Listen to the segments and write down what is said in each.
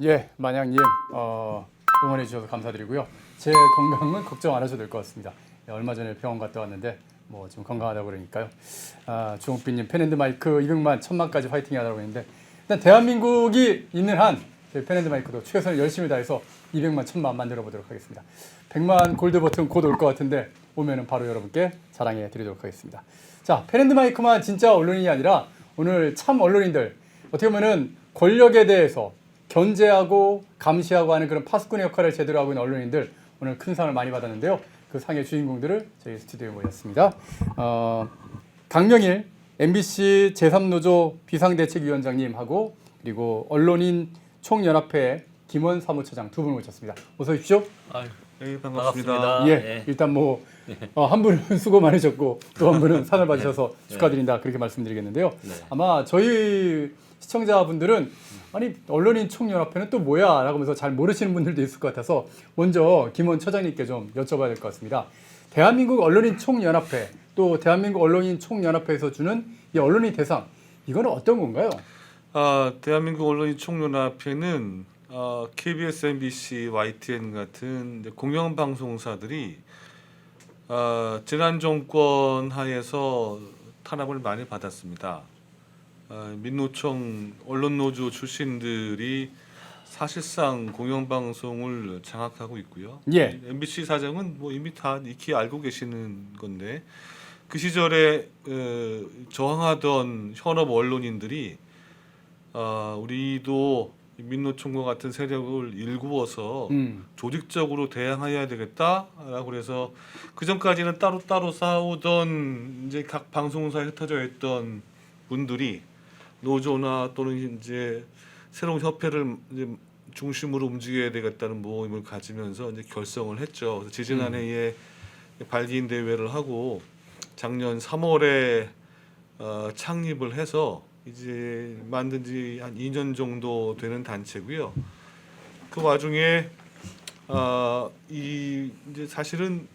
예, 만양님 응원해 주셔서 감사드리고요. 제 건강은 걱정 안 하셔도 될 것 같습니다. 예, 얼마 전에 병원 갔다 왔는데 뭐 좀 건강하다고 그러니까요. 주홍빛님 펜앤드마이크 200만, 1000만까지 화이팅 하라고 했는데 일단 대한민국이 있는 한 저희 펜앤드마이크도 최선을 열심히 다해서 200만, 1000만 만들어 보도록 하겠습니다. 100만 골드 버튼 곧 올 것 같은데 오면은 바로 여러분께 자랑해 드리도록 하겠습니다. 자, 펜앤드마이크만 진짜 언론인이 아니라 오늘 참 언론인들 어떻게 보면은 권력에 대해서 견제하고 감시하고 하는 그런 파수꾼의 역할을 제대로 하고 있는 언론인들 오늘 큰 상을 많이 받았는데요. 그 상의 주인공들을 저희 스튜디오에 모셨습니다. 강명일 MBC 제3노조 비상대책위원장님하고 그리고 언론인 총연합회 김원 사무처장 두 분 모셨습니다. 어서 오십시오. 네, 반갑습니다. 예, 네. 일단 뭐 한 분은 수고 많으셨고 또 한 분은 상을 받으셔서 축하드린다 그렇게 말씀드리겠는데요. 네. 아마 저희 시청자분들은 아니 언론인 총연합회는 또 뭐야? 라고 하면서 잘 모르시는 분들도 있을 것 같아서 먼저 김원 처장님께 좀 여쭤봐야 될 것 같습니다. 대한민국 언론인 총연합회 또 대한민국 언론인 총연합회에서 주는 이 언론인 대상 이거는 어떤 건가요? 대한민국 언론인 총연합회는 KBS, MBC, YTN 같은 이제 공영방송사들이 지난 정권 하에서 탄압을 많이 받았습니다. 민노총 언론노조 출신들이 사실상 공영방송을 장악하고 있고요. 예. MBC 사정은 뭐 이미 다 익히 알고 계시는 건데 그 시절에 저항하던 현업 언론인들이 우리도 민노총과 같은 세력을 일구어서 조직적으로 대항해야 되겠다라고 그래서 그 전까지는 따로 싸우던 이제 각 방송사에 흩어져 있던 분들이 노조나 또는 이제 새로운 협회를 이제 중심으로 움직여야 되겠다는 모임을 가지면서 이제 결성을 했죠. 그래서 지지난해에 발기인 대회를 하고 작년 3월에 창립을 해서 이제 만든 지 한 2년 정도 되는 단체고요. 그 와중에 이제 사실은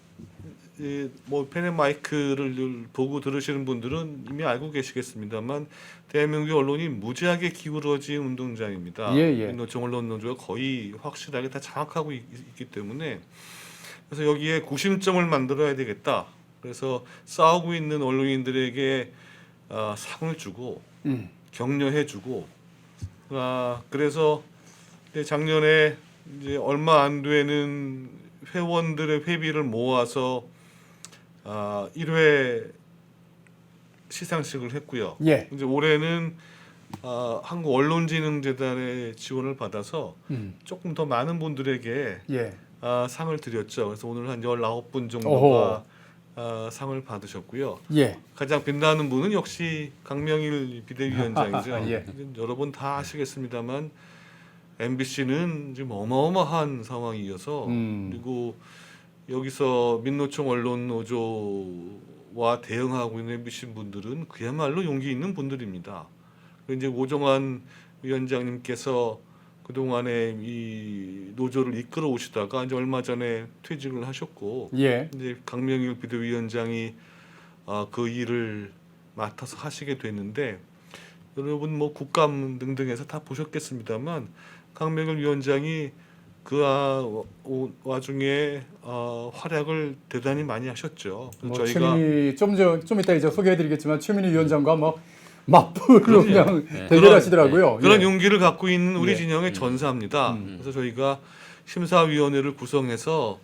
뭐 펜앤마이크를 보고 들으시는 분들은 이미 알고 계시겠습니다만 대한민국 언론이 무지하게 기울어진 운동장입니다. 예. 민노총 언론노조가 거의 확실하게 다 장악하고 있기 때문에 그래서 여기에 구심점을 만들어야 되겠다. 그래서 싸우고 있는 언론인들에게 상을 주고 격려해주고 그래서 작년에 이제 얼마 안 되는 회원들의 회비를 모아서 1회 시상식을 했고요. 예. 이제 올해는 한국 언론진흥재단의 지원을 받아서 조금 더 많은 분들에게 예. 상을 드렸죠. 그래서 오늘 한 19분 정도가 상을 받으셨고요. 예. 가장 빛나는 분은 역시 강명일 비대위원장이죠. 예. 여러분 다 아시겠습니다만 MBC는 지금 어마어마한 상황이어서 그리고 여기서 민노총 언론노조와 대응하고 있는 MBC 분들은 그야말로 용기 있는 분들입니다. 이제 오정환 위원장님께서 그동안에 이 노조를 이끌어 오시다가 이제 얼마 전에 퇴직을 하셨고 예. 이제 강명일 비대위원장이 그 일을 맡아서 하시게 됐는데 여러분 뭐 국감 등등에서 다 보셨겠습니다만 강명일 위원장이 그 와중에 활약을 대단히 많이 하셨죠. 뭐 저희가 최민희 좀 이따 이제 소개해드리겠지만 최민희 위원장과 뭐 맞불로 그냥 네. 대결하시더라고요. 그런 예. 용기를 갖고 있는 우리 예. 진영의 전사입니다. 그래서 저희가 심사위원회를 구성해서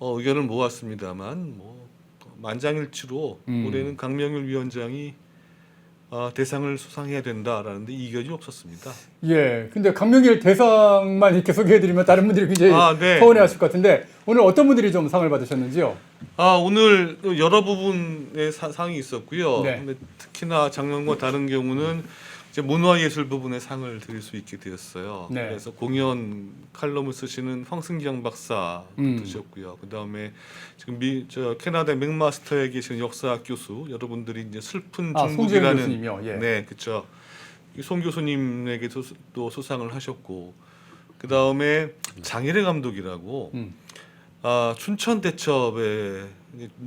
의견을 모았습니다만 뭐 만장일치로 올해는 강명일 위원장이 대상을 수상해야 된다라는데 이견이 없었습니다. 예. 근데 강명일 대상만 이렇게 소개해드리면 다른 분들이 굉장히 네. 서운해하실 것 같은데 오늘 어떤 분들이 좀 상을 받으셨는지요? 오늘 여러 부분의 상이 있었고요. 네. 근데 특히나 작년과 다른 경우는 이제 문화예술 부분의 상을 드릴 수 있게 되었어요. 네. 그래서 공연 칼럼을 쓰시는 황승경 박사 드셨고요. 그 다음에 지금 캐나다 맥마스터에 계신 역사 교수 여러분들이 이제 슬픈 송지현 중국이라는 교수님이요. 예. 네, 그렇죠. 송 교수님에게 또 수상을 하셨고 그 다음에 장일의 감독이라고. 춘천 대첩에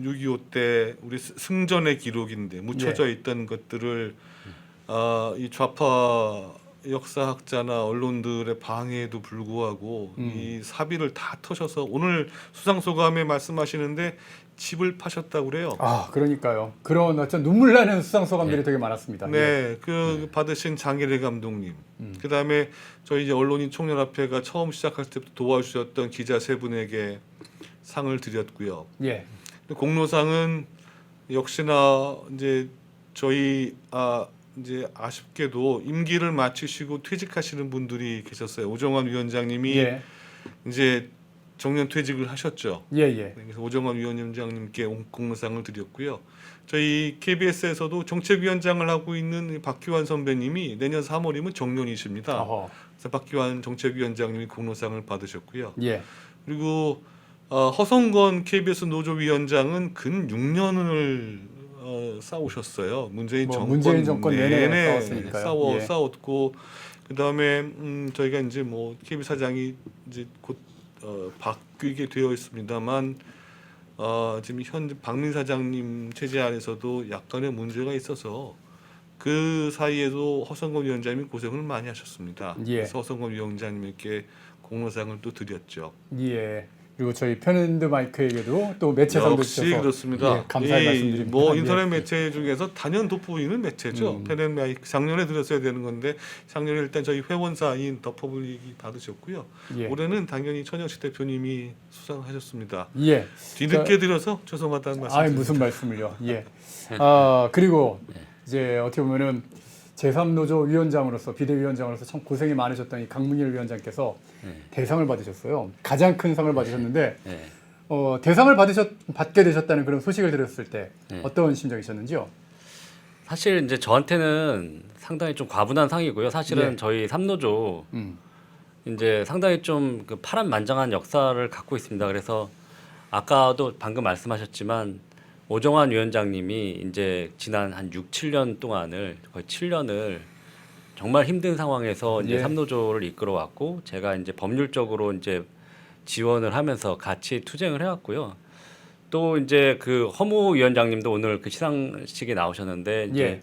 6.25 때 우리 승전의 기록인데 묻혀져 있던 것들을 이 좌파 역사학자나 언론들의 방해에도 불구하고 이 사비를 다 터셔서 오늘 수상 소감에 말씀하시는데 집을 파셨다고 그래요. 아, 그러니까요. 그런 어떤 눈물 나는 수상 소감들이 되게 많았습니다. 예. 네, 그 받으신 장예래 감독님, 그다음에 저희 이제 언론인 총연합회가 처음 시작할 때부터 도와주셨던 기자 세 분에게 상을 드렸고요. 예. 공로상은 역시나 이제 저희 이제 아쉽게도 임기를 마치시고 퇴직하시는 분들이 계셨어요. 오정환 위원장님이 예. 이제 정년 퇴직을 하셨죠. 예, 예. 그래서 오정환 위원장님께 공로상을 드렸고요. 저희 KBS에서도 정책위원장을 하고 있는 박기환 선배님이 내년 3월이면 정년이십니다. 어허. 그래서 박기환 정책위원장님이 공로상을 받으셨고요. 예. 그리고 허성건 KBS 노조위원장은 근 6년을 싸우셨어요. 문재인 정권 내내 싸웠으니까요. 예. 싸웠고 그다음에 저희가 이제 뭐 KB 사장이 이제 곧 바뀌게 되어 있습니다만 지금 현 박민 사장님 체제 안에서도 약간의 문제가 있어서 그 사이에도 허성건 위원장님이 고생을 많이 하셨습니다. 예. 그래서 허성건 위원장님께 공로상을 또 드렸죠. 예. 그리고 저희 펜앤드 마이크에게도 또 매체상도 역시 주셔서 그렇습니다. 예, 감사의 말씀드립니다. 뭐 예. 인터넷 매체 중에서 단연 돋보이는 매체죠. 펜앤드 마이크 작년에 드렸어야 되는 건데 작년에 일단 저희 회원사인 더 퍼블릭이 받으셨고요. 예. 올해는 당연히 천영식 대표님이 수상하셨습니다. 예. 뒤늦게 드려서 죄송하다는 말씀. 아, 무슨 말씀을요. 예. 그리고 이제 어떻게 보면은 제3노조 위원장으로서 비대위원장으로서 참 고생이 많으셨던 이 강문일 위원장께서 대상을 받으셨어요. 가장 큰 상을 받으셨는데 대상을 받게 되셨다는 그런 소식을 들었을 때 어떤 심정이셨는지요? 사실 이제 저한테는 상당히 좀 과분한 상이고요. 사실은 예. 저희 삼노조 이제 상당히 좀 그 파란만장한 역사를 갖고 있습니다. 그래서 아까도 방금 말씀하셨지만 오정환 위원장님이 이제 지난 한 6, 7년 동안을 거의 7년을 정말 힘든 상황에서 이제 예. 삼노조를 이끌어 왔고 제가 이제 법률적으로 이제 지원을 하면서 같이 투쟁을 해왔고요. 또 이제 그 허무 위원장님도 오늘 그 시상식에 나오셨는데 이제 예.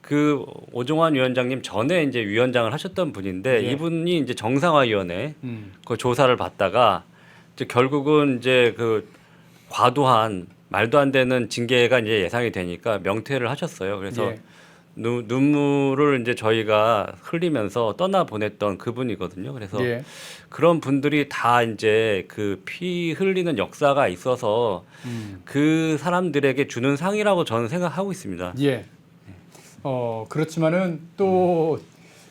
그 오정환 위원장님 전에 이제 위원장을 하셨던 분인데 예. 이분이 이제 정상화위원회 그 조사를 받다가 이제 결국은 이제 그 과도한 말도 안 되는 징계가 이제 예상이 되니까 명퇴를 하셨어요. 그래서 예. 눈물을 이제 저희가 흘리면서 떠나 보냈던 그분이거든요. 그래서 예. 그런 분들이 다 이제 그 피 흘리는 역사가 있어서 그 사람들에게 주는 상이라고 저는 생각하고 있습니다. 예. 그렇지만은 또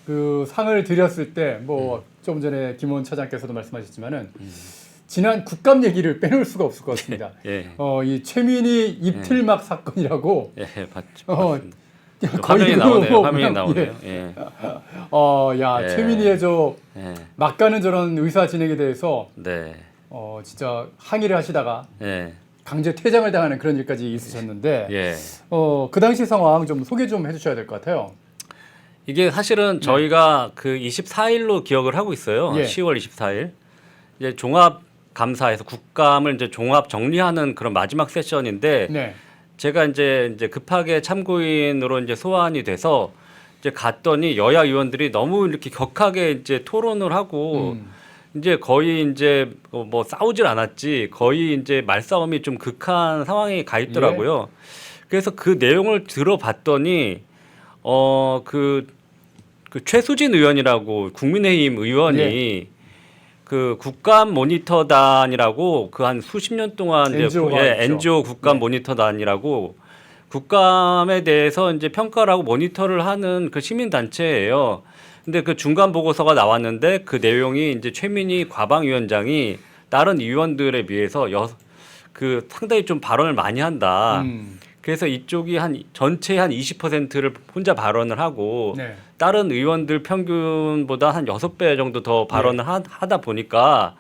그 상을 드렸을 때 뭐 좀 전에 김원 차장께서도 말씀하셨지만은 지난 국감 얘기를 빼놓을 수가 없을 것 같습니다. 예. 이 최민희 입틀막 사건이라고 예, 맞죠. 거의 화면이 그 나오네요. 뭐 화면이 그냥, 나오네요. 예. 야 예. 최민희의 저 예. 막가는 저런 의사 진행에 대해서 네. 진짜 항의를 하시다가 예. 강제 퇴장을 당하는 그런 일까지 있으셨는데 예. 그 당시 상황 좀 소개 좀 해주셔야 될 것 같아요. 이게 사실은 저희가 그 24일로 기억을 하고 있어요. 예. 10월 24일. 이제 종합 감사에서 국감을 이제 종합 정리하는 그런 마지막 세션인데 네. 제가 이제 급하게 참고인으로 이제 소환이 돼서 이제 갔더니 여야 의원들이 너무 이렇게 격하게 이제 토론을 하고 이제 거의 이제 뭐 싸우질 않았지 거의 이제 말싸움이 좀 극한 상황에 가 있더라고요. 그래서 그 내용을 들어봤더니 그 최수진 의원이라고 국민의힘 의원이 그 국감 모니터단이라고 그 한 수십 년 동안 NGO 국감 모니터단이라고 국감에 대해서 이제 평가를 하고 모니터를 하는 그 시민 단체예요. 근데 그 중간 보고서가 나왔는데 그 내용이 이제 최민희 과방위원장이 다른 의원들에 비해서 그 상당히 좀 발언을 많이 한다. 그래서 이쪽이 전체의 한 20%를 혼자 발언을 하고 네. 다른 의원들 평균보다 한 6배 정도 더 발언을 하다 보니까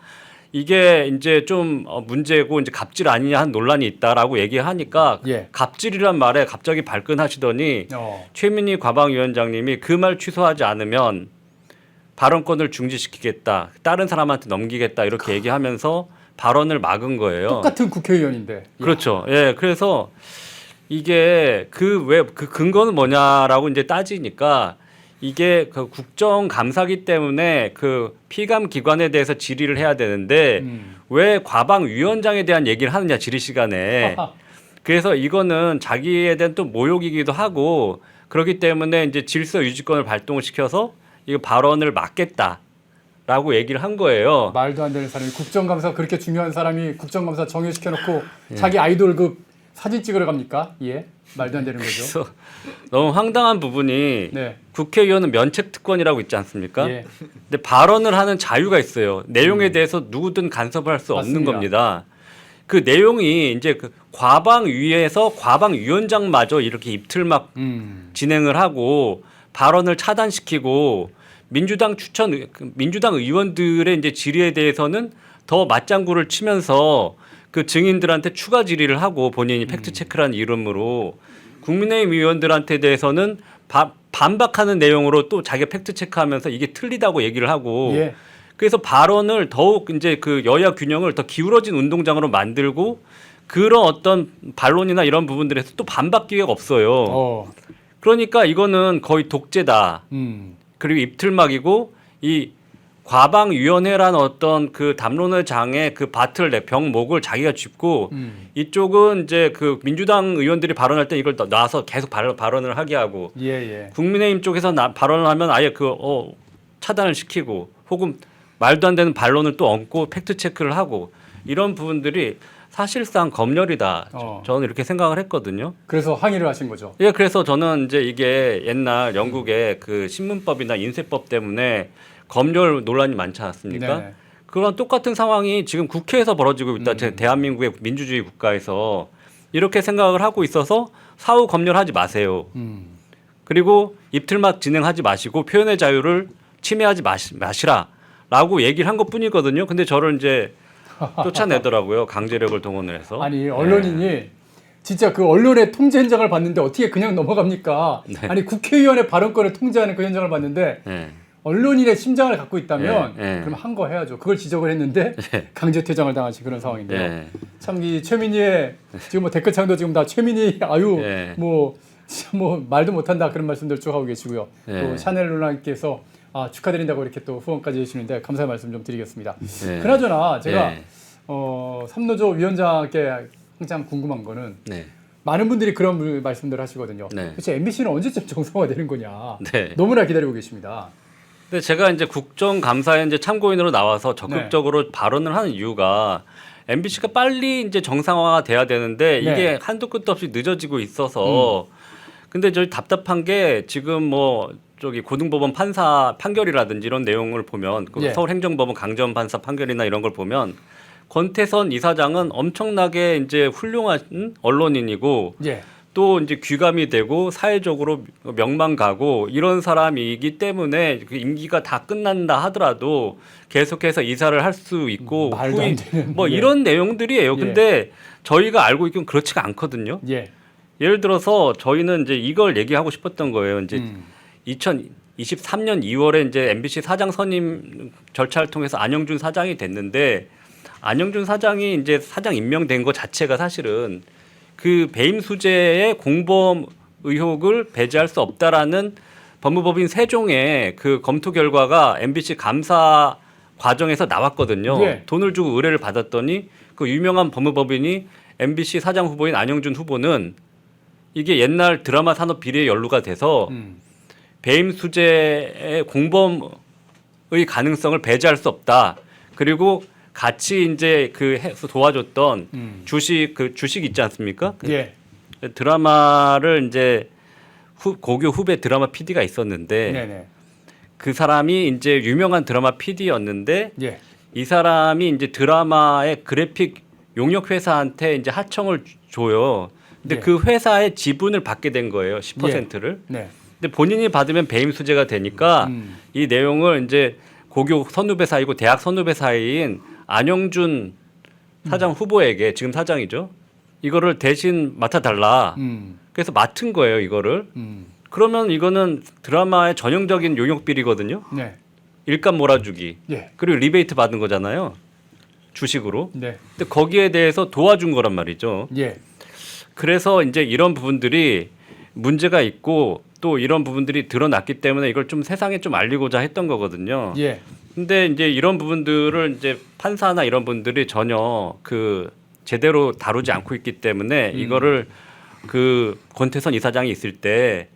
이게 이제 좀 문제고 이제 갑질 아니냐 한 논란이 있다라고 얘기하니까 갑질이란 말에 갑자기 발끈하시더니 최민희 과방위원장님이 그 말 취소하지 않으면 발언권을 중지시키겠다. 다른 사람한테 넘기겠다. 이렇게 얘기하면서 발언을 막은 거예요. 똑같은 국회의원인데. 그렇죠. 예. 그래서 이게 그 근거는 뭐냐라고 이제 따지니까 이게 그 국정감사기 때문에 그 피감 기관에 대해서 질의를 해야 되는데 왜 과방위원장에 대한 얘기를 하느냐 질의 시간에. 그래서 이거는 자기에 대한 또 모욕이기도 하고 그렇기 때문에 이제 질서 유지권을 발동을 시켜서 이거 발언을 막겠다라고 얘기를 한 거예요. 말도 안 되는 사람이 국정감사 그렇게 중요한 사람이 국정감사 정회시켜놓고 자기 아이돌 그 사진 찍으러 갑니까? 예, 말도 안 되는 거죠. 그래서 너무 황당한 부분이 네. 국회의원은 면책특권이라고 있지 않습니까? 예. 근데 발언을 하는 자유가 있어요. 내용에 대해서 누구든 간섭을 할 수 없는 맞습니다. 겁니다. 그 내용이 이제 그 과방위에서 과방위원장마저 이렇게 입틀막 진행을 하고 발언을 차단시키고 민주당 의원들의 이제 질의에 대해서는 더 맞장구를 치면서 그 증인들한테 추가 질의를 하고 본인이 팩트 체크라는 이름으로 국민의힘 의원들한테 대해서는 반박하는 내용으로 또 자기가 팩트 체크하면서 이게 틀리다고 얘기를 하고 예. 그래서 발언을 더욱 이제 그 여야 균형을 더 기울어진 운동장으로 만들고 그런 어떤 반론이나 이런 부분들에서 또 반박 기회가 없어요. 그러니까 이거는 거의 독재다. 그리고 입틀막이고 이 과방위원회란 어떤 그 담론의 장에 그 밭을 병목을 자기가 짚고 이쪽은 이제 그 민주당 의원들이 발언할 때 이걸 놔서 계속 발언을 하게 하고 예. 국민의힘 쪽에서 발언을 하면 아예 차단을 시키고 혹은 말도 안 되는 반론을 또 얹고 팩트 체크를 하고 이런 부분들이 사실상 검열이다. 저는 이렇게 생각을 했거든요. 그래서 항의를 하신 거죠. 예, 그래서 저는 이제 이게 옛날 영국의 그 신문법이나 인쇄법 때문에 검열 논란이 많지 않았습니까? 네네. 그런 똑같은 상황이 지금 국회에서 벌어지고 있다. 대한민국의 민주주의 국가에서 이렇게 생각을 하고 있어서 사후 검열하지 마세요. 그리고 입틀막 진행하지 마시고 표현의 자유를 침해하지 마시라라고 얘기를 한 것뿐이거든요. 근데 저를 이제 쫓아내더라고요. 강제력을 동원을 해서. 아니 언론인이 진짜 그 언론의 통제 현장을 봤는데 어떻게 그냥 넘어갑니까? 네. 아니 국회의원의 발언권을 통제하는 그 현장을 봤는데 네. 언론인의 심장을 갖고 있다면 네. 그럼 한 거 해야죠. 그걸 지적을 했는데 강제 퇴장을 당하신 그런 상황인데요. 네. 참 이 최민희의 지금 뭐 댓글창도 지금 다 최민희 아유 네. 뭐 말도 못한다 그런 말씀들 쭉 하고 계시고요. 네. 또 샤넬 누나께서 축하드린다고 이렇게 또 후원까지 해주시는데 감사의 말씀 좀 드리겠습니다. 네. 그나저나 제가 네. 삼노조 위원장께 항상 궁금한 거는 네. 많은 분들이 그런 말씀들 하시거든요. 네. 도대체 MBC는 언제쯤 정상화되는 거냐. 네. 너무나 기다리고 계십니다. 근데 제가 이제 국정감사에 이제 참고인으로 나와서 적극적으로 발언을 하는 이유가 MBC가 빨리 이제 정상화가 돼야 되는데 이게 네. 한도 끝도 없이 늦어지고 있어서 근데 저희 답답한 게 지금 뭐 저기 고등법원 판사 판결이라든지 이런 내용을 보면 그 예. 서울행정법원 강전 판사 판결이나 이런 걸 보면 권태선 이사장은 엄청나게 이제 훌륭한 언론인이고 예. 또 이제 귀감이 되고 사회적으로 명망 가고 이런 사람이기 때문에 그 임기가 다 끝난다 하더라도 계속해서 이사를 할 수 있고 말도 안 되는, 뭐 예. 이런 내용들이에요. 예. 근데 저희가 알고 있기는 그렇지가 않거든요. 예. 예를 들어서 저희는 이제 이걸 얘기하고 싶었던 거예요. 이제 2023년 2월에 이제 MBC 사장 선임 절차를 통해서 안영준 사장이 됐는데 안영준 사장이 이제 사장 임명된 것 자체가 사실은 그 배임 수재의 공범 의혹을 배제할 수 없다라는 법무법인 세종의 그 검토 결과가 MBC 감사 과정에서 나왔거든요. 예. 돈을 주고 의뢰를 받았더니 그 유명한 법무법인이 MBC 사장 후보인 안영준 후보는 이게 옛날 드라마 산업 비리에 연루가 돼서 배임 수재의 공범의 가능성을 배제할 수 없다. 그리고 같이 이제 그 도와줬던 주식 있지 않습니까? 예. 드라마를 이제 고교 후배 드라마 PD가 있었는데 네네. 그 사람이 이제 유명한 드라마 PD였는데 예. 이 사람이 이제 드라마의 그래픽 용역 회사한테 이제 하청을 줘요. 근데 예. 그 회사의 지분을 받게 된 거예요. 10%를. 네. 근데 본인이 받으면 배임 수재가 되니까 이 내용을 이제 고교 선후배 사이고 대학 선후배 사이인 안영준 사장 후보에게 지금 사장이죠. 이거를 대신 맡아달라. 그래서 맡은 거예요. 이거를. 그러면 이거는 드라마의 전형적인 용역 비리거든요. 네. 일감 몰아주기. 예. 그리고 리베이트 받은 거잖아요. 주식으로. 네. 근데 거기에 대해서 도와준 거란 말이죠. 예. 그래서 이제 이런 부분들이 문제가 있고 또 이런 부분들이 드러났기 때문에 이걸 좀 세상에 좀 알리고자 했던 거거든요. 예. 근데 이제 이런 부분들을 이제 판사나 이런 분들이 전혀 그 제대로 다루지 않고 있기 때문에 이거를 그 권태선 이사장이 있을 때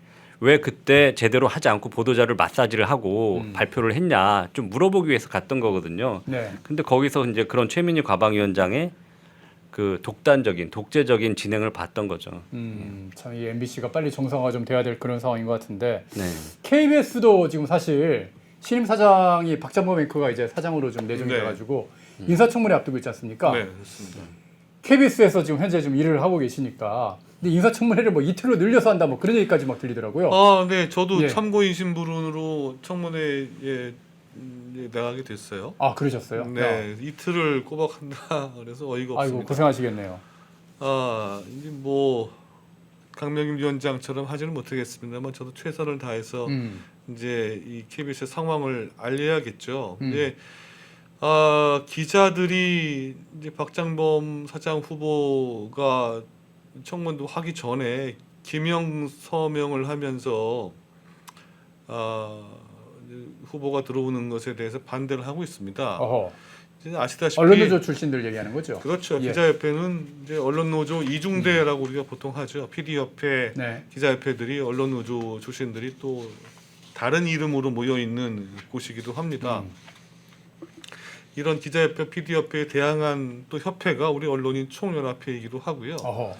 왜 그때 제대로 하지 않고 보도자를 마사지를 하고 발표를 했냐 좀 물어보기 위해서 갔던 거거든요. 네. 근데 거기서 이제 그런 최민희 과방위원장의 그 독재적인 진행을 봤던 거죠. 참 이 MBC가 빨리 정상화가 좀 돼야 될 그런 상황인 것 같은데 네. KBS도 지금 사실 신임 사장이 박찬범 앵커가 이제 사장으로 좀 내정이 네. 돼가지고 인사청문회 앞두고 있지 않습니까? 네, 그렇습니다. KBS에서 지금 현재 좀 일을 하고 계시니까 근데 인사청문회를 뭐 이틀로 늘려서 한다 뭐 그런 얘기까지 막 들리더라고요. 네, 저도 예. 참고인 신분으로 청문회에 나가게 됐어요. 아 그러셨어요? 네, 이틀을 꼬박 한다 그래서 어이가 없습니다. 아이고 고생하시겠네요. 이제 뭐 강명임 위원장처럼 하지는 못하겠습니다만 저도 최선을 다해서 이제 이 KBS의 상황을 알려야겠죠. 근데 기자들이 이제 박장범 사장 후보가 청문도 하기 전에 기명 서명을 하면서 이제 후보가 들어오는 것에 대해서 반대를 하고 있습니다. 어허. 이제 아시다시피 언론노조 출신들 얘기하는 거죠? 그렇죠. 예. 기자협회는 이제 언론노조 이중대라고 우리가 보통 하죠. PD협회, 네. 기자협회들이 언론노조 출신들이 또 다른 이름으로 모여 있는 곳이기도 합니다. 이런 기자협회, PD협회에 대항한 또 협회가 우리 언론인 총연합회이기도 하고요. 어허.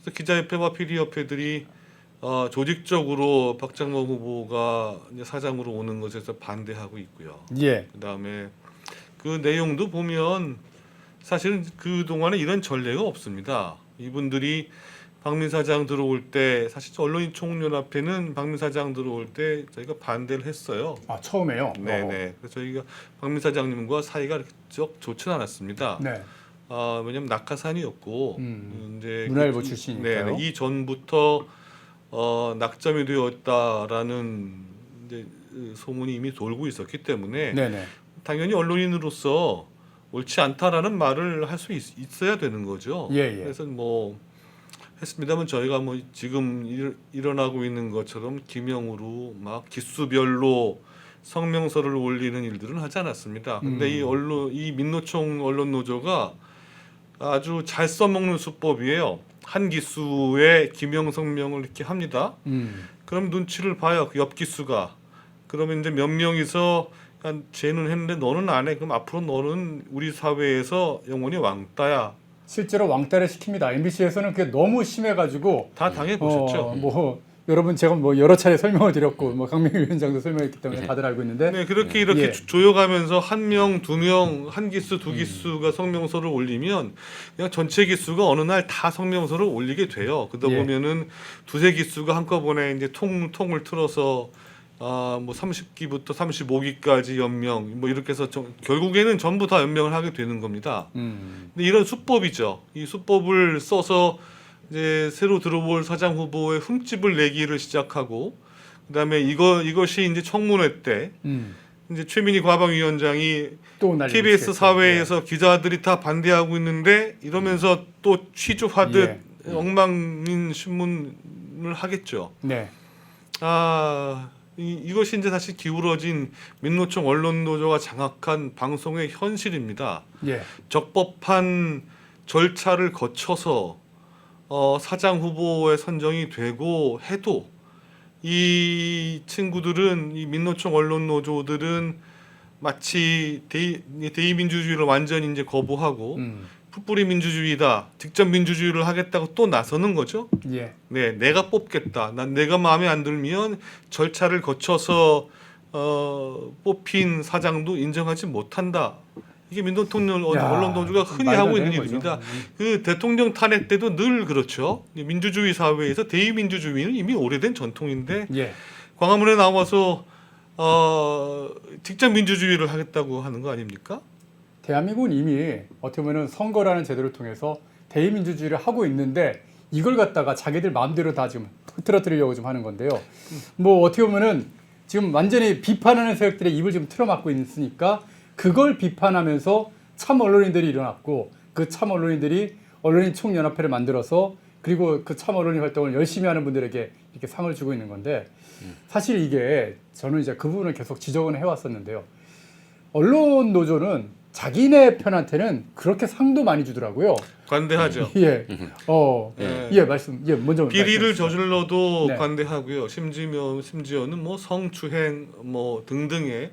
그래서 기자협회와 PD협회들이 조직적으로 박장범 후보가 이제 사장으로 오는 것에서 반대하고 있고요. 예. 그다음에 그 내용도 보면 사실은 그 동안에 이런 전례가 없습니다. 이분들이 박민 사장 들어올 때 사실 언론인 총연합회는 박민 사장 들어올 때 저희가 반대를 했어요. 아 처음에요? 네네. 그래서 저희가 박민 사장님과 사이가 그렇게 좋지는 않았습니다. 네. 왜냐하면 낙하산이었고 이제 문화일보 출신이니까요. 네, 이 전부터 낙점이 되었다라는 이제 소문이 이미 돌고 있었기 때문에 네네. 당연히 언론인으로서 옳지 않다라는 말을 할 수 있어야 되는 거죠. 예, 예. 그래서 뭐 했습니다만 저희가 뭐 지금 일어나고 있는 것처럼 기명으로 막 기수별로 성명서를 올리는 일들은 하지 않았습니다. 근데 이 민노총 언론노조가 아주 잘 써먹는 수법이에요. 한 기수에 기명 성명을 이렇게 합니다. 그럼 눈치를 봐요. 그 옆 기수가. 그러면 이제 몇 명이서 쟤는 했는데 너는 안 해. 그럼 앞으로 너는 우리 사회에서 영원히 왕따야. 실제로 왕따를 시킵니다. MBC에서는 그게 너무 심해가지고 다 당해보셨죠? 뭐 여러분 제가 뭐 여러 차례 설명을 드렸고 뭐 강명희 위원장도 설명했기 때문에 다들 알고 있는데 네, 그렇게 이렇게 예. 조여가면서 한 명, 두 명, 한 기수, 두 기수가 성명서를 올리면 그냥 전체 기수가 어느 날 다 성명서를 올리게 돼요. 그러다 예. 보면은 두세 기수가 한꺼번에 이제 통을 틀어서 뭐 30기부터 35기까지 연명 뭐 이렇게 해서 결국에는 전부 다 연명을 하게 되는 겁니다. 근데 이런 수법이죠. 이 수법을 써서 이제 새로 들어올 사장 후보의 흠집을 내기를 시작하고 그다음에 이것이 이제 청문회 때 이제 최민희 과방위원장이 또 난리 KBS 치겠죠. 사회에서 기자들이 다 반대하고 있는데 이러면서 또 취조하듯 엉망인 신문을 하겠죠. 네. 이것이 이제 다시 기울어진 민노총 언론노조가 장악한 방송의 현실입니다. 예. 적법한 절차를 거쳐서 사장 후보에 선정이 되고 해도 이 친구들은 이 민노총 언론 노조들은 마치 대의민주주의를 완전히 이제 거부하고 풋뿌리 민주주의다, 직접 민주주의를 하겠다고 또 나서는 거죠. 예. 네, 내가 뽑겠다. 난 내가 마음에 안 들면 절차를 거쳐서 뽑힌 사장도 인정하지 못한다. 이게 민노총 언론 노조가 흔히 말도 하고 안 있는 되는 일입니다. 거죠. 그 대통령 탄핵 때도 늘 그렇죠. 민주주의 사회에서 대의민주주의는 이미 오래된 전통인데 예. 광화문에 나와서 직접 민주주의를 하겠다고 하는 거 아닙니까? 대한민국은 이미 어떻게 보면 선거라는 제도를 통해서 대의민주주의를 하고 있는데 이걸 갖다가 자기들 마음대로 다 지금 흐트러뜨리려고 좀 하는 건데요. 뭐 어떻게 보면은 지금 완전히 비판하는 세력들의 입을 지금 틀어막고 있으니까 그걸 비판하면서 참 언론인들이 일어났고 그 참 언론인들이 언론인 총연합회를 만들어서 그리고 그 참 언론인 활동을 열심히 하는 분들에게 이렇게 상을 주고 있는 건데 사실 이게 저는 이제 그 부분을 계속 지적은 해왔었는데요. 언론 노조는 자기네 편한테는 그렇게 상도 많이 주더라고요. 관대하죠. 예, 예. 먼저 비리를 말씀해 주시죠. 저질러도 네. 관대하고요. 심지어는 뭐 성추행 뭐 등등의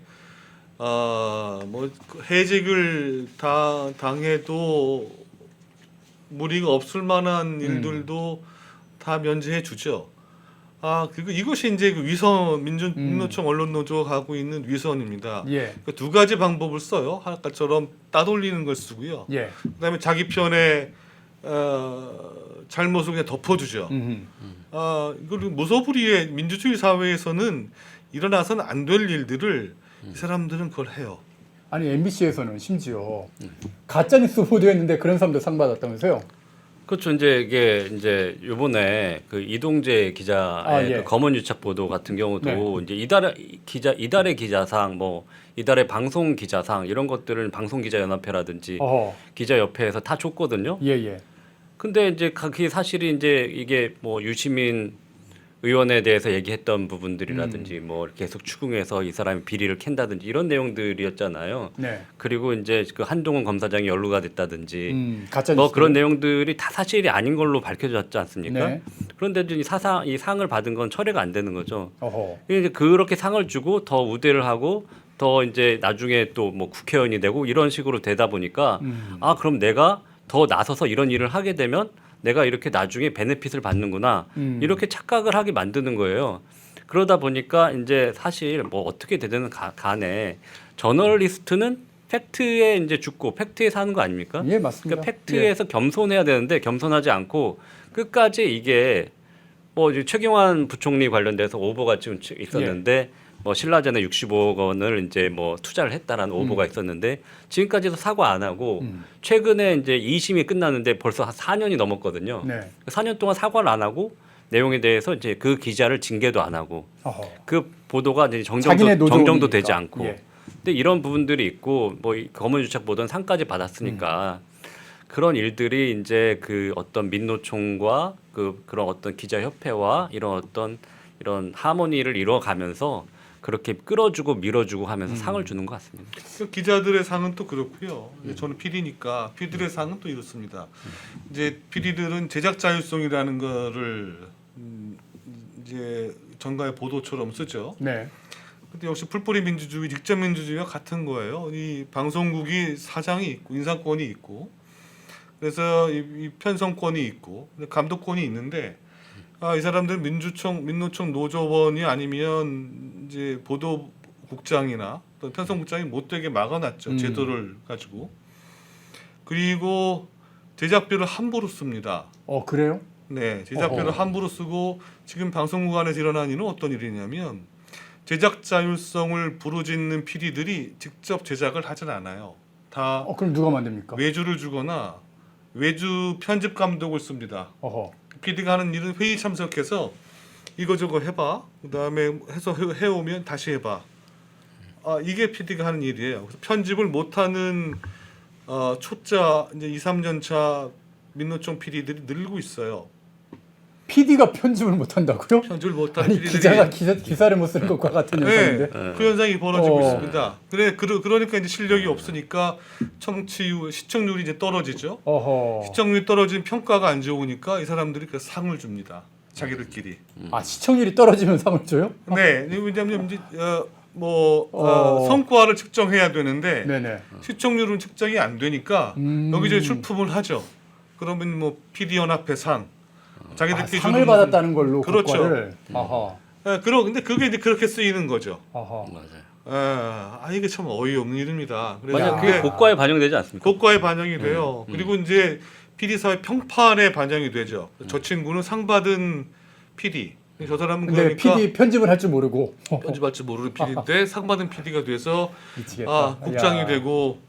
뭐 해직을 당해도 무리가 없을 만한 일들도 다 면제해 주죠. 그리고 이것이 이제 그 위선 민노총 언론 노조가 하고 있는 위선입니다. 예, 그 두 가지 방법을 써요. 아까처럼 따돌리는 걸 쓰고요. 예, 그다음에 자기 편의 잘못을 그냥 덮어주죠. 이걸 무소불위의 민주주의 사회에서는 일어나서는 안 될 일들을 이 사람들은 그걸 해요. 아니 MBC에서는 심지어 가짜뉴스 보도했는데 그런 사람도 상 받았다면서요? 그렇죠. 이제 이게 이제 요번에 그 이동재 기자의 예. 그 검언 유착 보도 같은 경우도 네. 이제 이달의 기자상, 뭐 이달의 방송 기자상 이런 것들은 방송 기자 연합회라든지 어허, 기자협회에서 다 줬거든요. 예, 예, 근데 이제 그게 사실이 이제 이게 뭐 유시민 의원에 대해서 얘기했던 부분들이라든지 뭐 계속 추궁해서 이 사람이 비리를 캔다든지 이런 내용들이었잖아요. 네, 그리고 이제 그 한동훈 검사장이 연루가 됐다든지 가짜뉴스. 뭐 그런 내용들이 다 사실이 아닌 걸로 밝혀졌지 않습니까? 네. 그런데 이 상을 받은 건 철회가 안 되는 거죠. 어허, 이제 그렇게 상을 주고 더 우대를 하고 더 이제 나중에 또 뭐 국회의원이 되고 이런 식으로 되다 보니까 그럼 내가 더 나서서 이런 일을 하게 되면 내가 이렇게 나중에 베네핏을 받는구나 이렇게 착각을 하게 만드는 거예요. 그러다 보니까 이제 사실 뭐 어떻게 되든 간에 저널리스트는 팩트에 이제 죽고 팩트에 사는 거 아닙니까? 예, 맞습니다. 그러니까 팩트에서 겸손해야 되는데 겸손하지 않고 끝까지 이게 뭐 이제 최경환 부총리 관련돼서 오보가 지금 있었는데 뭐 신라젠에 65억 원을 이제 뭐 투자를 했다라는 오보가 있었는데 지금까지도 사과 안 하고 최근에 이제 2심이 끝났는데 벌써 한 4년이 넘었거든요. 네, 4년 동안 사과를 안 하고 내용에 대해서 이제 그 기자를 징계도 안 하고 어허. 그 보도가 이제 자기네 정정도 노조원이니까. 되지 않고 예. 근데 이런 부분들이 있고 뭐 검언 유착 보도는 상까지 받았으니까 그런 일들이 이제 그 어떤 민노총과 그런 어떤 기자협회와 이런 하모니를 이뤄가면서 그렇게 끌어주고 밀어주고 하면서 상을 주는 것 같습니다. 그 기자들의 상은 또 그렇고요. 저는 PD니까 PD들의 상은 또 이렇습니다. 이제 PD들은 제작 자율성이라는 거를 이제 전가의 보도처럼 쓰죠. 네, 근데 역시 풀뿌리 민주주의, 직접 민주주의와 같은 거예요. 이 방송국이 사장이 있고 인사권이 있고, 그래서 이 편성권이 있고, 감독권이 있는데, 이 사람들 민노총 노조원이 아니면 이제 보도국장이나 또 편성국장이 못 되게 막아놨죠. 제도를 가지고. 그리고 제작비를 함부로 씁니다. 그래요? 네, 제작비를 어허. 함부로 쓰고 지금 방송국 안에서 일어난 일은 어떤 일이냐면 제작 자율성을 부르짖는 PD들이 직접 제작을 하진 않아요. 다 그럼 누가 만듭니까? 외주를 주거나 외주 편집 감독을 씁니다. 어허, PD가 하는 일은 회의 참석해서 이거저거 해봐. 그다음에 해서 해오면 다시 해봐. 이게 PD가 하는 일이에요. 그래서 편집을 못하는 초짜 이제 2, 3년 차 민노총 PD들이 늘고 있어요. PD가 편집을 못 한다고요? 편집을 못하는 아니 PD들이 기자가 기사를 못 쓰는 것과 같은 현상인데. 그 현상이 벌어지고 어. 있습니다. 그러니까 이제 실력이 없으니까 시청률이 이제 떨어지죠. 어허. 시청률이 떨어지면 평가가 안 좋으니까 이 사람들이 그 상을 줍니다. 자기들끼리. 시청률이 떨어지면 상을 줘요? 네, 왜냐하면 이제 어. 성과를 측정해야 되는데 네네. 시청률은 측정이 안 되니까 여기저기 출품을 하죠. 그러면 뭐 PD 연합회 상, 자기들끼리 상을 주는 받았다는 걸로 그렇죠. 그거를. 아하. 근데 그게 이제 그렇게 쓰이는 거죠. 아하. 맞아요. 이게 참 어이없는 일입니다. 그래서 맞아요. 야. 그게 고가에 반영되지 않습니까? 고가에 반영이 돼요. 그리고 이제 PD 사회 평판에 반영이 되죠. 저 친구는 상 받은 PD. 저 사람은 근데 그러니까 PD 편집을 할 줄 모르고. 편집할 줄 모르는 PD인데 상 받은 PD가 돼서 미치겠다. 국장이 야. 되고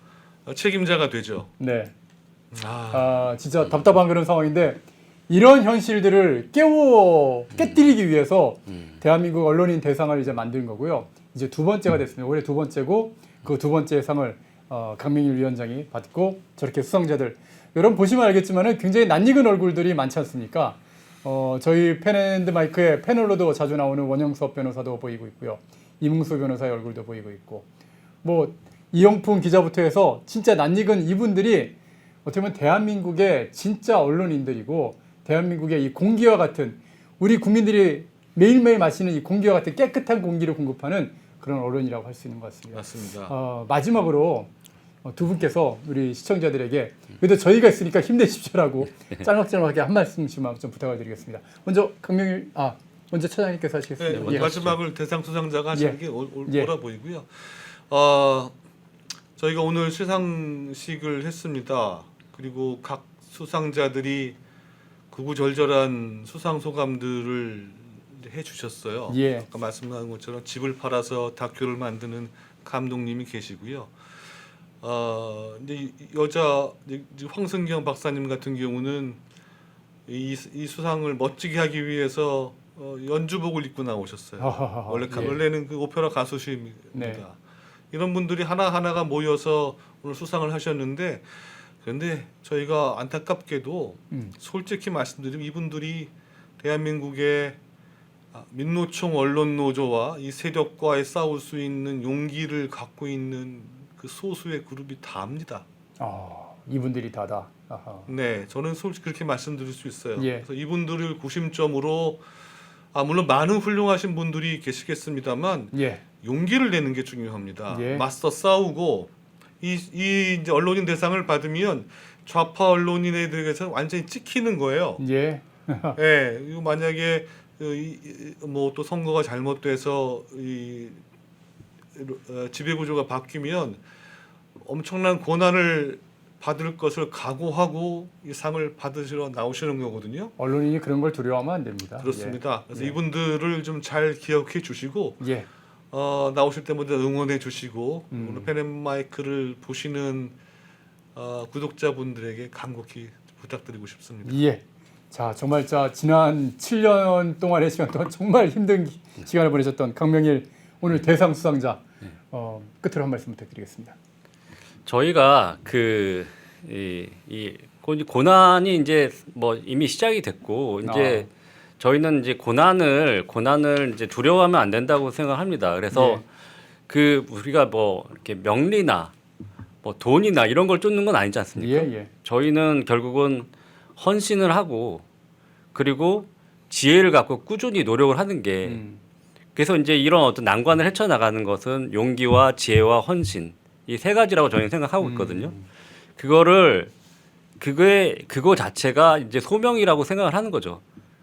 책임자가 되죠. 네. 아, 진짜 답답한 그런 상황인데 이런 현실들을 깨뜨리기 위해서 대한민국 언론인 대상을 이제 만든 거고요. 이제 두 번째가 됐습니다. 올해 두 번째고 그 두 번째 상을 강명일 위원장이 받고 저렇게 수상자들 여러분 보시면 알겠지만은 굉장히 낯익은 얼굴들이 많지 않습니까? 저희 펜앤드마이크의 패널로도 자주 나오는 원영섭 변호사도 보이고 있고요. 이문수 변호사의 얼굴도 보이고 있고 뭐 이영풍 기자부터 해서 진짜 낯익은 이분들이 어떻게 보면 대한민국의 진짜 언론인들이고 대한민국의 이 공기와 같은 우리 국민들이 매일매일 마시는 이 공기와 같은 깨끗한 공기를 공급하는 그런 언론이라고 할 수 있는 것 같습니다. 맞습니다. 마지막으로 두 분께서 우리 시청자들에게 그래도 저희가 있으니까 힘내십시오라고 짤막짤막하게 한 말씀씩만 좀 부탁을 드리겠습니다. 먼저 강명일 먼저 차장님께서 하시겠습니다. 네, 예. 마지막을 대상 수상자가 하시는 게 옳아 보이고요. 저희가 오늘 시상식을 했습니다. 그리고 각 수상자들이 구구절절한 수상 소감들을 해주셨어요. 예. 아까 말씀하신 것처럼 집을 팔아서 다큐를 만드는 감독님이 계시고요. 이제 황승경 박사님 같은 경우는 이 수상을 멋지게 하기 위해서 연주복을 입고 나오셨어요. 원래는 그 오페라 가수십니다. 네. 이런 분들이 하나하나가 모여서 오늘 수상을 하셨는데 그런데 저희가 안타깝게도 솔직히 말씀드리면 이분들이 대한민국의 민노총 언론노조와 이 세력과의 싸울 수 있는 용기를 갖고 있는 그 소수의 그룹이 다입니다. 이분들이 다다. 네, 저는 솔직히 그렇게 말씀드릴 수 있어요. 예. 그래서 이분들을 구심점으로 물론 많은 훌륭하신 분들이 계시겠습니다만 예. 용기를 내는 게 중요합니다. 예. 맞서 싸우고 이 이제 언론인 대상을 받으면 좌파 언론인들에게서 완전히 찍히는 거예요. 예. 예, 이거 만약에 뭐 또 선거가 잘못돼서 지배 구조가 바뀌면 엄청난 고난을 받을 것을 각오하고 이 상을 받으시러 나오시는 거거든요. 언론인이 그런 걸 두려워하면 안 됩니다. 그렇습니다. 그래서 예. 이분들을 좀 잘 기억해 주시고 예. 나오실 때마다 응원해 주시고 오늘 펜앤마이크를 보시는 구독자분들에게 간곡히 부탁드리고 싶습니다. 예. 자, 정말 지난 7년 동안의 시간 동안 정말 힘든 시간을 보내셨던 강명일 오늘 대상 수상자 끝으로 한 말씀 부탁드리겠습니다. 저희가 이 고난이 이제 뭐 이미 시작이 됐고 이제 저희는 이제 고난을 이제 두려워하면 안 된다고 생각합니다. 그래서 우리가 뭐 이렇게 명리나 뭐 돈이나 이런 걸 쫓는 건 아니지 않습니까? 예. 저희는 결국은 헌신을 하고 그리고 지혜를 갖고 꾸준히 노력을 하는 게 그래서 이제 이런 어떤 난관을 헤쳐나가는 것은 용기와 지혜와 헌신 이 세 가지라고 저희는 생각하고 있거든요. 그거 자체가 이제 소명이라고 생각을 하는 거죠.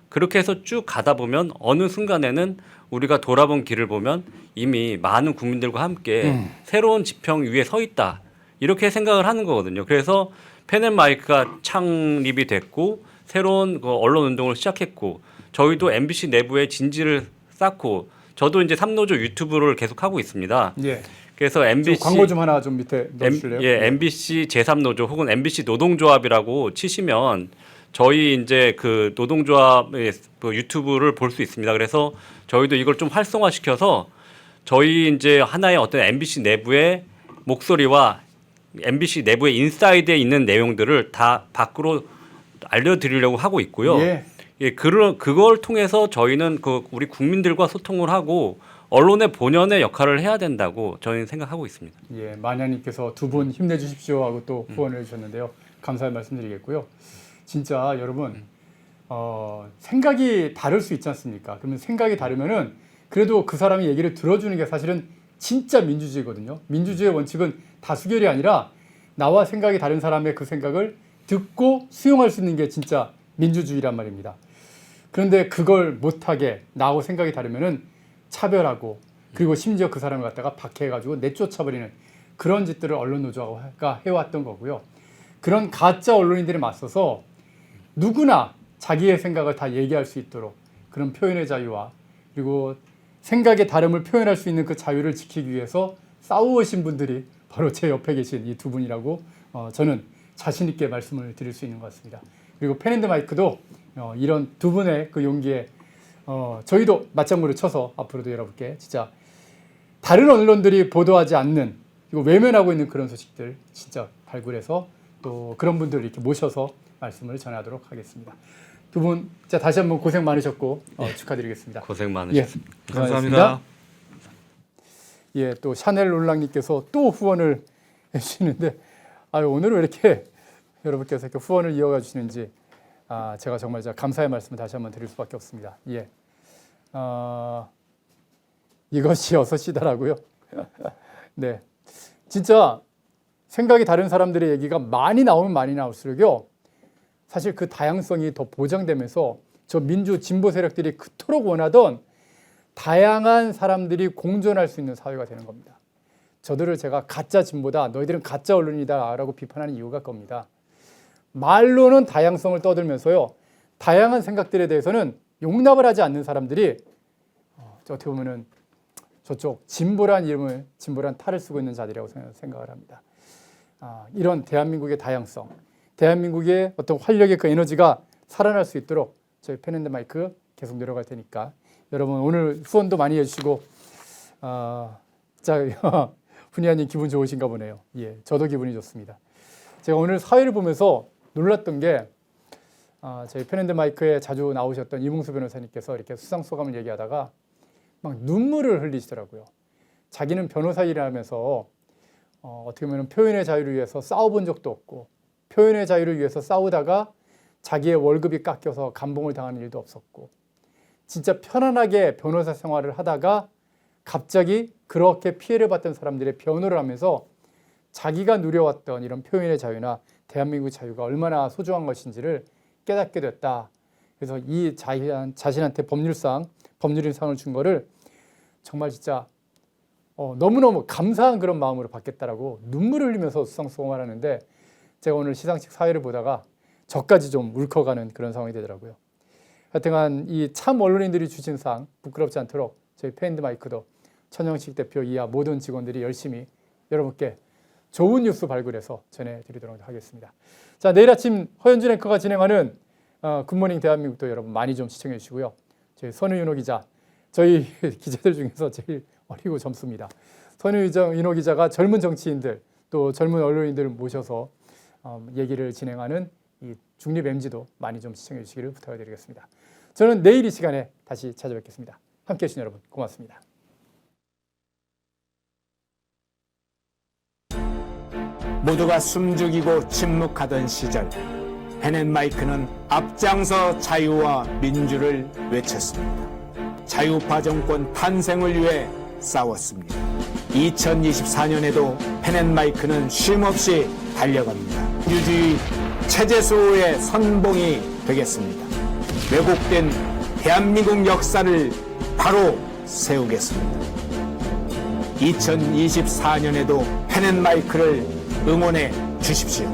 그렇게 해서 쭉 가다 보면 어느 순간에는 우리가 돌아본 길을 보면 이미 많은 국민들과 함께 새로운 지평 위에 서 있다. 이렇게 생각을 하는 거거든요. 그래서 펜앤마이크가 창립이 됐고 새로운 그 언론 운동을 시작했고 저희도 MBC 내부에 진지를 쌓고 저도 이제 삼노조 유튜브를 계속 하고 있습니다. 예. 그래서 MBC 광고 좀 하나 좀 밑에 넣어주실래요? MBC 제3노조 혹은 MBC 노동조합이라고 치시면 저희 이제 그 노동조합의 그 유튜브를 볼 수 있습니다. 그래서 저희도 이걸 좀 활성화시켜서 저희 이제 하나의 어떤 MBC 내부의 목소리와 MBC 내부의 인사이드에 있는 내용들을 다 밖으로 알려드리려고 하고 있고요. 예, 그걸 통해서 저희는 우리 국민들과 소통을 하고 언론의 본연의 역할을 해야 된다고 저희는 생각하고 있습니다. 예, 마녀님께서 두 분 힘내주십시오 하고 또 후원을 해주셨는데요. 감사의 말씀드리겠고요. 진짜 여러분 생각이 다를 수 있지 않습니까? 그러면 생각이 다르면은 그래도 그 사람이 얘기를 들어주는 게 사실은 진짜 민주주의거든요. 민주주의의 원칙은 다수결이 아니라 나와 생각이 다른 사람의 그 생각을 듣고 수용할 수 있는 게 진짜 민주주의란 말입니다. 그런데 그걸 못하게 나하고 생각이 다르면은 차별하고 그리고 심지어 그 사람을 갖다가 박해해가지고 내쫓아버리는 그런 짓들을 언론노조가 해왔던 거고요. 그런 가짜 언론인들에 맞서서 누구나 자기의 생각을 다 얘기할 수 있도록 그런 표현의 자유와 그리고 생각의 다름을 표현할 수 있는 그 자유를 지키기 위해서 싸우신 분들이 바로 제 옆에 계신 이 두 분이라고 저는 자신 있게 말씀을 드릴 수 있는 것 같습니다. 그리고 펜앤드마이크도 이런 두 분의 그 용기에 저희도 맞장구를 쳐서 앞으로도 여러분께 진짜 다른 언론들이 보도하지 않는 이거 외면하고 있는 그런 소식들 진짜 발굴해서 또 그런 분들 이렇게 모셔서 말씀을 전하도록 하겠습니다. 두 분 다시 한번 고생 많으셨고 축하드리겠습니다. 고생 많으셨습니다. 예, 감사합니다. 예, 또 샤넬 롤랑님께서 또 후원을 해주시는데 오늘은 왜 이렇게 여러분께서 이렇게 후원을 이어가 주시는지 제가 정말 감사의 말씀을 다시 한번 드릴 수밖에 없습니다. 예, 이것이 6시다라고요. 네, 진짜 생각이 다른 사람들의 얘기가 많이 나오면 많이 나올수록요. 사실 그 다양성이 더 보장되면서 저 민주 진보 세력들이 그토록 원하던 다양한 사람들이 공존할 수 있는 사회가 되는 겁니다. 저들을 제가 가짜 진보다 너희들은 가짜 언론이다 라고 비판하는 이유가 겁니다. 말로는 다양성을 떠들면서요. 다양한 생각들에 대해서는 용납을 하지 않는 사람들이 어떻게 보면은 저쪽 진보란 이름을 진보란 탈을 쓰고 있는 자들이라고 생각을 합니다. 이런 대한민국의 다양성, 대한민국의 어떤 활력의 그 에너지가 살아날 수 있도록 저희 펜앤드마이크 계속 노력할 테니까 여러분 오늘 후원도 많이 해주시고 진짜 훈이아님 기분 좋으신가 보네요. 예, 저도 기분이 좋습니다. 제가 오늘 사회를 보면서 놀랐던 게 저희 펜앤드마이크에 자주 나오셨던 이몽수 변호사님께서 이렇게 수상소감을 얘기하다가 막 눈물을 흘리시더라고요. 자기는 변호사 일을 하면서 어떻게 보면 표현의 자유를 위해서 싸워본 적도 없고 표현의 자유를 위해서 싸우다가 자기의 월급이 깎여서 감봉을 당하는 일도 없었고 진짜 편안하게 변호사 생활을 하다가 갑자기 그렇게 피해를 받던 사람들의 변호를 하면서 자기가 누려왔던 이런 표현의 자유나 대한민국 자유가 얼마나 소중한 것인지를 깨닫게 됐다. 그래서 이 자신한테 법률인 상을 준 거를 정말 진짜 너무너무 감사한 그런 마음으로 받겠다라고 눈물을 흘리면서 수상소감을 하는데 제가 오늘 시상식 사회를 보다가 저까지 좀 울컥하는 그런 상황이 되더라고요. 하여튼간 이 참 언론인들이 주신 상 부끄럽지 않도록 저희 펜앤드마이크도 천영식 대표 이하 모든 직원들이 열심히 여러분께 좋은 뉴스 발굴해서 전해드리도록 하겠습니다. 자, 내일 아침 허현준 앵커가 진행하는 굿모닝 대한민국도 여러분 많이 좀 시청해 주시고요. 저희 선우윤호 기자, 저희 기자들 중에서 제일 어리고 젊습니다. 선우윤호 기자가 젊은 정치인들 또 젊은 언론인들을 모셔서 얘기를 진행하는 이 중립 MG도 많이 좀 시청해 주시기를 부탁드리겠습니다. 저는 내일 이 시간에 다시 찾아뵙겠습니다. 함께해 주신 여러분 고맙습니다. 모두가 숨죽이고 침묵하던 시절 펜앤마이크는 앞장서 자유와 민주를 외쳤습니다. 자유파 정권 탄생을 위해 싸웠습니다. 2024년에도 펜앤마이크는 쉼없이 달려갑니다. 민주주의 체제수호의 선봉이 되겠습니다. 왜곡된 대한민국 역사를 바로 세우겠습니다. 2024년에도 펜앤마이크를 응원해 주십시오.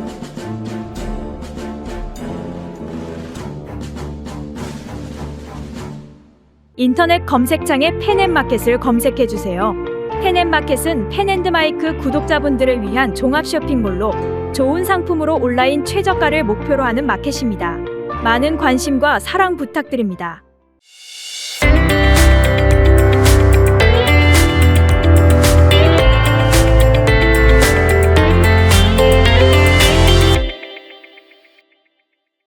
인터넷 검색창에 펜앤마켓을 검색해 주세요. 펜앤마켓은 펜앤드마이크 구독자분들을 위한 종합 쇼핑몰로 좋은 상품으로 온라인 최저가를 목표로 하는 마켓입니다. 많은 관심과 사랑 부탁드립니다.